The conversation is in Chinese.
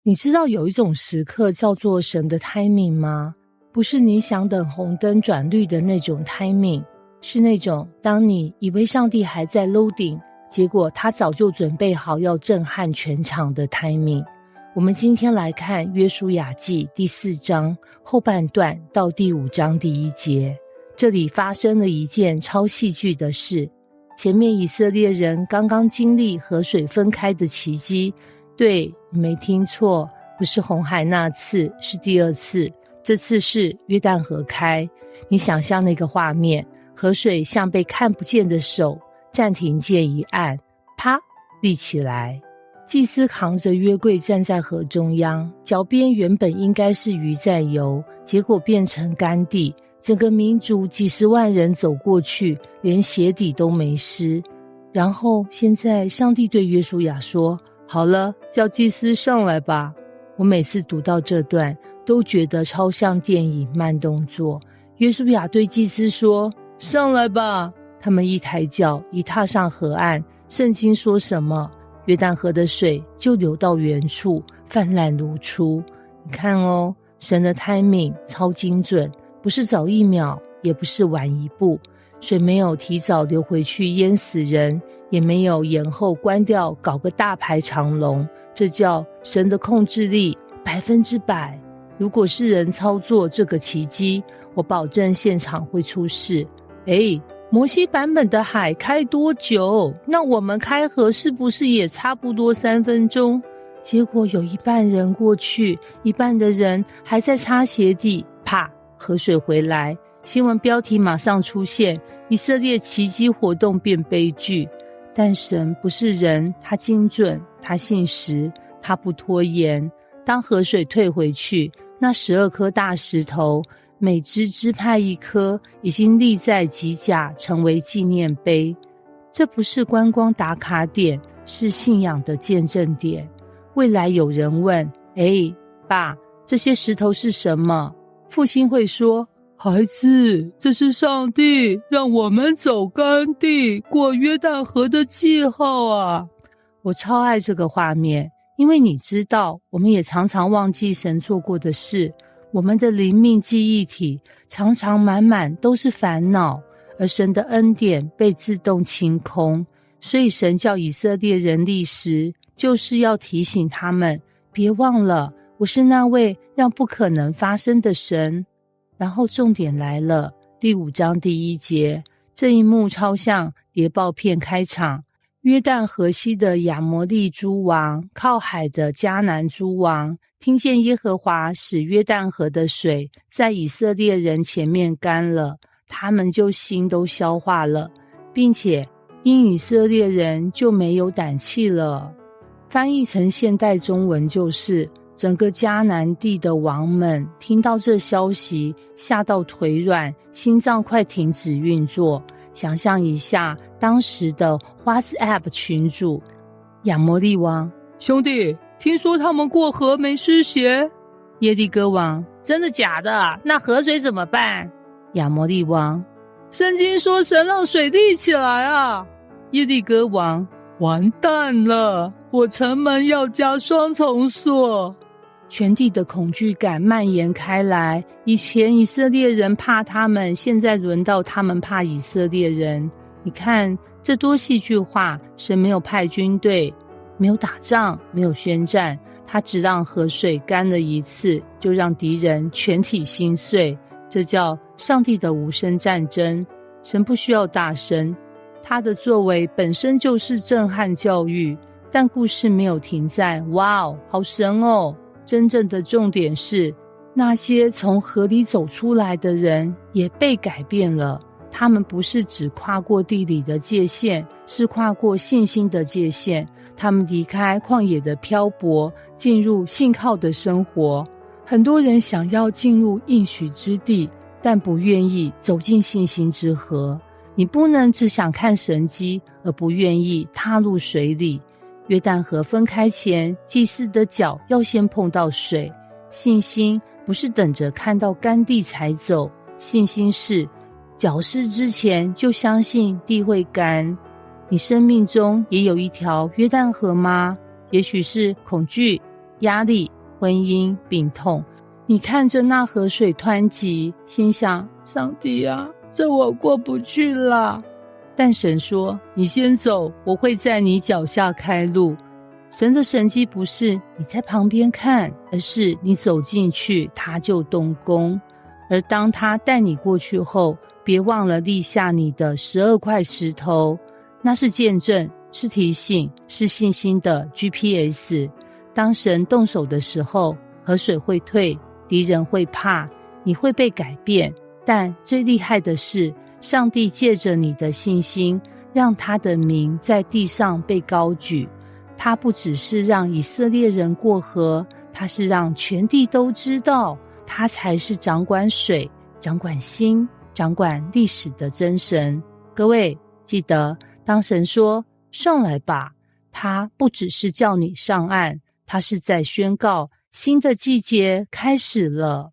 你知道有一种时刻叫做神的 timing 吗？不是你想等红灯转绿的那种 timing， 是那种当你以为上帝还在 loading， 结果他早就准备好要震撼全场的 timing。 我们今天来看约书亚记第4章后半段到第5章第1节，这里发生了一件超戏剧的事。前面以色列人刚刚经历河水分开的奇迹，对，你没听错，不是红海那次，是第2次，这次是约旦河开。你想象那个画面，河水像被看不见的手，暂停键一按，啪，立起来。祭司扛着约柜站在河中央，脚边原本应该是鱼在游，结果变成干地，整个民族几十万人走过去，连鞋底都没湿。然后现在上帝对约书亚说，好了，叫祭司上来吧。我每次读到这段都觉得超像电影慢动作。约书亚对祭司说，上来吧。他们一抬脚，一踏上河岸，圣经说什么？约旦河的水就流到原处，泛滥如初。你看哦，神的 timing 超精准，不是早1秒，也不是晚1步。水没有提早流回去淹死人，也没有延后关掉搞个大排长龙，这叫神的控制力100%。如果是人操作这个奇迹，我保证现场会出事。摩西版本的海开多久？那我们开河是不是也差不多3分钟？结果有一半人过去，一半的人还在擦鞋底，啪，河水回来。新闻标题马上出现，以色列奇迹活动变悲剧。但神不是人，他精准，他信实，他不拖延。当河水退回去，那12颗大石头，每支派1颗，已经立在吉甲，成为纪念碑。这不是观光打卡点，是信仰的见证点。未来有人问，爸，这些石头是什么？父亲会说，孩子，这是上帝让我们走干地，过约旦河的记号啊！我超爱这个画面，因为你知道，我们也常常忘记神做过的事。我们的灵命记忆体常常满满都是烦恼，而神的恩典被自动清空。所以神叫以色列人立时，就是要提醒他们，别忘了，我是那位让不可能发生的神。然后重点来了，第5章第1节，这一幕超像谍报片开场。约旦河西的亚摩利诸王，靠海的迦南诸王，听见耶和华使约旦河的水在以色列人前面干了，他们就心都消化了，并且因以色列人就没有胆气了。翻译成现代中文就是，整个迦南地的王们听到这消息，吓到腿软，心脏快停止运作。想象一下当时的 WhatsApp 群组，亚摩利王，兄弟，听说他们过河没湿鞋。耶利哥王，真的假的？那河水怎么办？亚摩利王，圣经说神让水立起来啊。耶利哥王，完蛋了，我城门要加双重锁。全地的恐惧感蔓延开来，以前以色列人怕他们，现在轮到他们怕以色列人。你看这多戏剧化，神没有派军队，没有打仗，没有宣战，他只让河水干了一次，就让敌人全体心碎。这叫上帝的无声战争。神不需要大声，他的作为本身就是震撼教育。但故事没有停在哇哦，好神哦。真正的重点是，那些从河里走出来的人也被改变了。他们不是只跨过地理的界限，是跨过信心的界限。他们离开旷野的漂泊，进入信靠的生活。很多人想要进入应许之地，但不愿意走进信心之河。你不能只想看神迹，而不愿意踏入水里。约旦河分开前，祭司的脚要先碰到水。信心不是等着看到干地才走，信心是脚湿之前就相信地会干。你生命中也有一条约旦河吗？也许是恐惧、压力、婚姻、病痛。你看着那河水湍急，心想：上帝啊，这我过不去了。但神说：你先走，我会在你脚下开路。神的神迹不是你在旁边看，而是你走进去，他就动工。而当他带你过去后，别忘了立下你的12块石头，那是见证，是提醒，是信心的 GPS。 当神动手的时候，河水会退，敌人会怕，你会被改变，但最厉害的是，上帝借着你的信心，让他的名在地上被高举。他不只是让以色列人过河，他是让全地都知道，他才是掌管水、掌管心、掌管历史的真神。各位记得，当神说上来吧，他不只是叫你上岸，他是在宣告新的季节开始了。